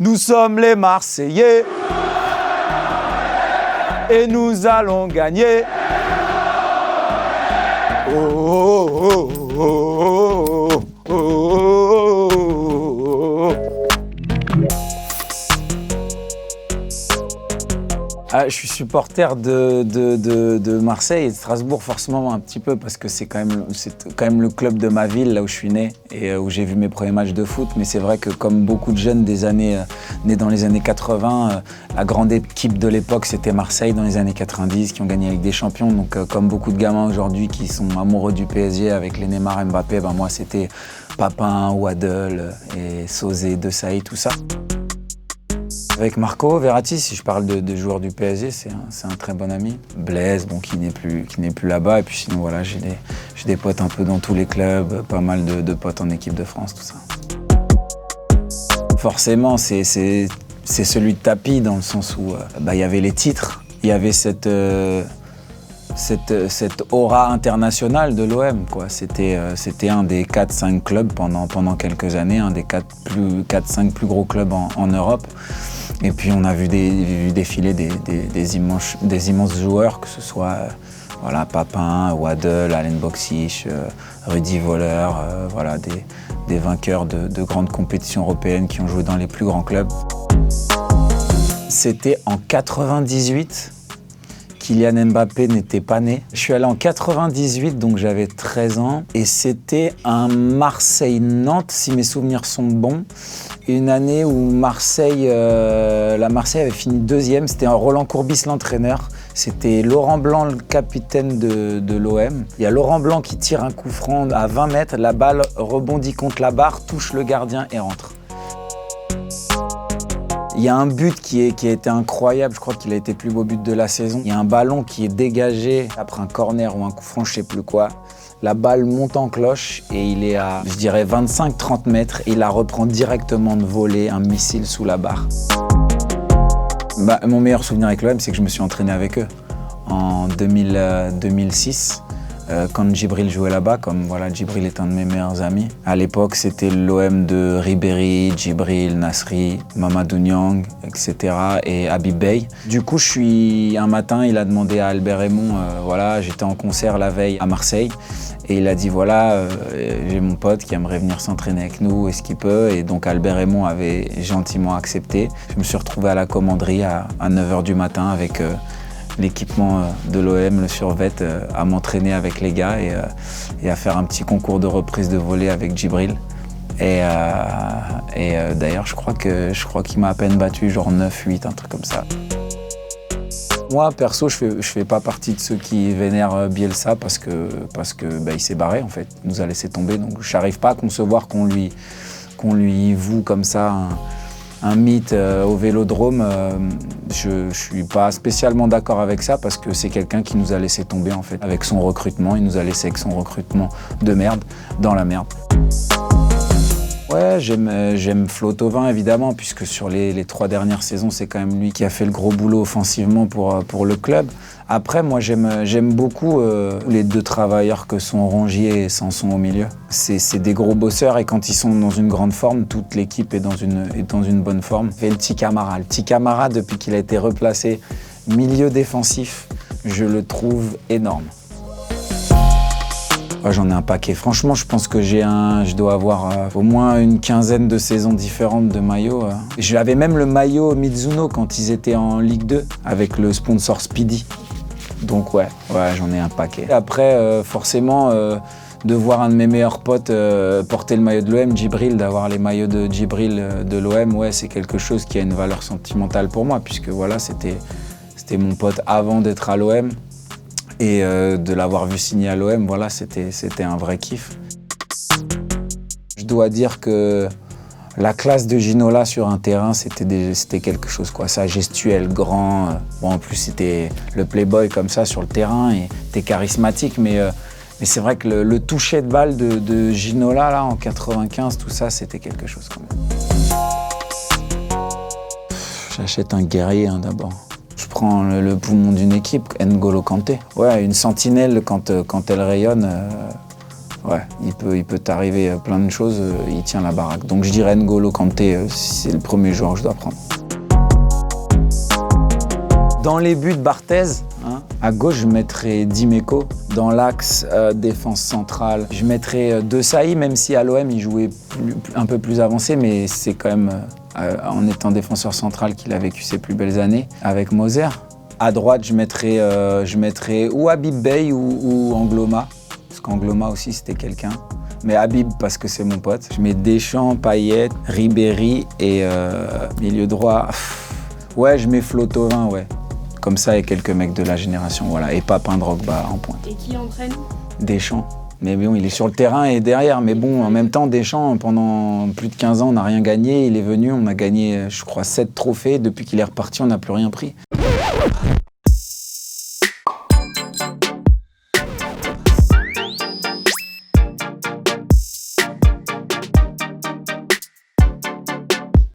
Nous sommes les Marseillais et nous allons gagner. Oh, oh, oh, oh, oh, oh, oh. Ah, je suis supporter de Marseille et de Strasbourg forcément un petit peu parce que c'est quand même le club de ma ville, là où je suis né et où j'ai vu mes premiers matchs de foot. Mais c'est vrai que comme beaucoup de jeunes nés dans les années 80, la grande équipe de l'époque c'était Marseille dans les années 90 qui ont gagné avec des champions. Donc comme beaucoup de gamins aujourd'hui qui sont amoureux du PSG avec les Neymar, Mbappé, ben moi c'était Papin, Waddle et Sosé, De Sailly, tout ça. Avec Marco Verratti, si je parle de joueurs du PSG, c'est un très bon ami. Blaise, bon, qui n'est plus là-bas. Et puis sinon, voilà, j'ai des potes un peu dans tous les clubs, pas mal de potes en équipe de France, tout ça. Forcément, c'est celui de Tapi dans le sens où y avait les titres, il y avait cette aura internationale de l'OM, quoi. C'était un des 4-5 clubs pendant quelques années, un des 4-5 plus gros clubs en Europe. Et puis on a vu défiler des immenses joueurs, que ce soit Papin, Waddle, Allen Boksic, Rudy Voller, des vainqueurs de grandes compétitions européennes qui ont joué dans les plus grands clubs. C'était en 98. Kylian Mbappé n'était pas né. Je suis allé en 98, donc j'avais 13 ans. Et c'était un Marseille-Nantes, si mes souvenirs sont bons. Une année où Marseille avait fini deuxième. C'était Roland Courbis, l'entraîneur. C'était Laurent Blanc, le capitaine de l'OM. Il y a Laurent Blanc qui tire un coup franc à 20 mètres. La balle rebondit contre la barre, touche le gardien et rentre. Il y a un but qui a été incroyable, je crois qu'il a été le plus beau but de la saison. Il y a un ballon qui est dégagé après un corner ou un coup franc, je sais plus quoi. La balle monte en cloche et il est à, je dirais, 25-30 mètres et il la reprend directement de volée, un missile sous la barre. Mon meilleur souvenir avec l'OM, c'est que je me suis entraîné avec eux en 2006. Quand Djibril jouait là-bas, Djibril est un de mes meilleurs amis. À l'époque, c'était l'OM de Ribéry, Djibril, Nasri, Mamadou Niang, etc. et Habib Beye. Du coup, un matin, il a demandé à Albert Raymond, j'étais en concert la veille à Marseille, et il a dit j'ai mon pote qui aimerait venir s'entraîner avec nous, est-ce qu'il peut? Et donc Albert Raymond avait gentiment accepté. Je me suis retrouvé à la commanderie à 9h du matin avec l'équipement de l'OM, le survêt, à m'entraîner avec les gars et à faire un petit concours de reprise de volée avec Djibril. Et d'ailleurs, je crois qu'il m'a à peine battu, genre 9-8, un truc comme ça. Moi, perso, je fais pas partie de ceux qui vénèrent Bielsa parce que il s'est barré, en fait. Il nous a laissé tomber, donc je n'arrive pas à concevoir qu'on lui voue comme ça un mythe au Vélodrome. Je suis pas spécialement d'accord avec ça parce que c'est quelqu'un qui nous a laissé tomber, en fait. Avec son recrutement, il nous a laissé avec son recrutement de merde, dans la merde. Ouais, j'aime Flo Thauvin, évidemment, puisque sur les 3 dernières saisons, c'est quand même lui qui a fait le gros boulot offensivement pour le club. Après, moi, j'aime beaucoup les 2 travailleurs que sont Rongier et Sanson au milieu. C'est des gros bosseurs et quand ils sont dans une grande forme, toute l'équipe est dans une bonne forme. Et le petit Camara, depuis qu'il a été replacé milieu défensif, je le trouve énorme. Ouais, j'en ai un paquet. Franchement, je pense que je dois avoir au moins une quinzaine de saisons différentes de maillots. J'avais même le maillot Mizuno quand ils étaient en Ligue 2 avec le sponsor Speedy. Donc ouais, j'en ai un paquet. Après, forcément, de voir un de mes meilleurs potes porter le maillot de l'OM, Djibril, d'avoir les maillots de Djibril de l'OM, ouais, c'est quelque chose qui a une valeur sentimentale pour moi, puisque c'était mon pote avant d'être à l'OM. Et de l'avoir vu signer à l'OM, c'était un vrai kiff. Je dois dire que la classe de Ginola sur un terrain, c'était quelque chose, quoi. Sa gestuelle, grand. En plus, c'était le playboy comme ça sur le terrain et était charismatique. Mais c'est vrai que le toucher de balle de Ginola, là, en 95, tout ça, c'était quelque chose quand même. J'achète un guerrier, d'abord. Je prends le poumon d'une équipe, N'Golo Kanté. Ouais, une sentinelle, quand elle rayonne, Ouais, il peut t'arriver plein de choses, il tient la baraque. Donc je dirais N'Golo Kanté, c'est le premier joueur que je dois prendre. Dans les buts, Barthez. À gauche, je mettrais Dimeco. Dans l'axe, défense centrale, je mettrais De Sailly, même si à l'OM, il jouait un peu plus avancé, mais c'est quand même en étant défenseur central qu'il a vécu ses plus belles années avec Moser. À droite, je mettrais ou Habib Beye ou Angloma, parce qu'Angloma aussi, c'était quelqu'un. Mais Habib, parce que c'est mon pote. Je mets Deschamps, Payet, Ribéry et milieu droit. Ouais, je mets Flo Thauvin, ouais. Comme ça, et quelques mecs de la génération, voilà. Et Papin Drogba en pointe. Et qui entraîne? Deschamps. Mais bon, il est sur le terrain et derrière. Mais bon, en même temps, Deschamps, pendant plus de 15 ans, on n'a rien gagné. Il est venu, on a gagné, je crois, 7 trophées. Depuis qu'il est reparti, on n'a plus rien pris.